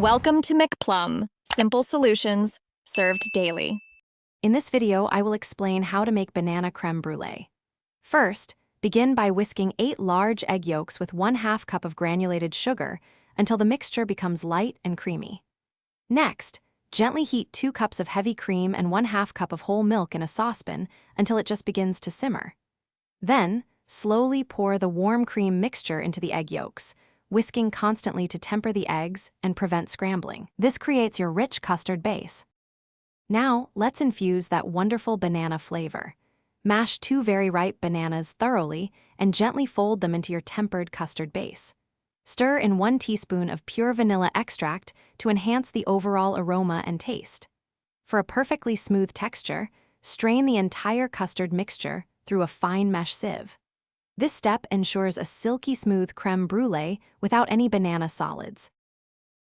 Welcome to McPlum, simple solutions served daily. In this video, I will explain how to make banana creme brulee. First, begin by whisking 8 large egg yolks with 1/2 cup of granulated sugar until the mixture becomes light and creamy. Next, gently heat 2 cups of heavy cream and 1/2 cup of whole milk in a saucepan until it just begins to simmer. Then, slowly pour the warm cream mixture into the egg yolks, whisking constantly to temper the eggs and prevent scrambling. This creates your rich custard base. Now, let's infuse that wonderful banana flavor. Mash 2 very ripe bananas thoroughly and gently fold them into your tempered custard base. Stir in 1 teaspoon of pure vanilla extract to enhance the overall aroma and taste. For a perfectly smooth texture, strain the entire custard mixture through a fine mesh sieve. This step ensures a silky smooth creme brulee without any banana solids.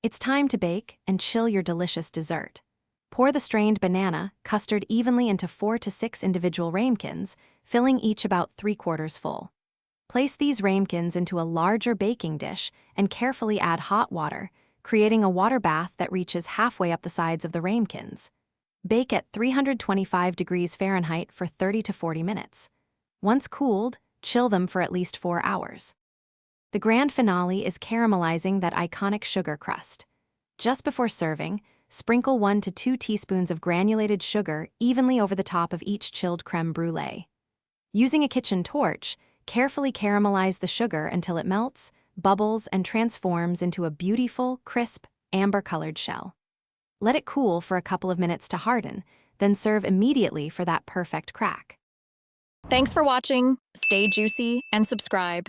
It's time to bake and chill your delicious dessert. Pour the strained banana custard evenly into 4 to 6 individual ramekins, filling each about 3/4 full. Place these ramekins into a larger baking dish and carefully add hot water, creating a water bath that reaches halfway up the sides of the ramekins. Bake at 325 degrees Fahrenheit for 30 to 40 minutes. Once cooled, chill them for at least 4 hours. The grand finale is caramelizing that iconic sugar crust. Just before serving, sprinkle 1 to 2 teaspoons of granulated sugar evenly over the top of each chilled creme brulee. Using a kitchen torch, carefully caramelize the sugar until it melts, bubbles, and transforms into a beautiful, crisp, amber-colored shell. Let it cool for a couple of minutes to harden, then serve immediately for that perfect crack. Thanks for watching. Stay juicy and subscribe.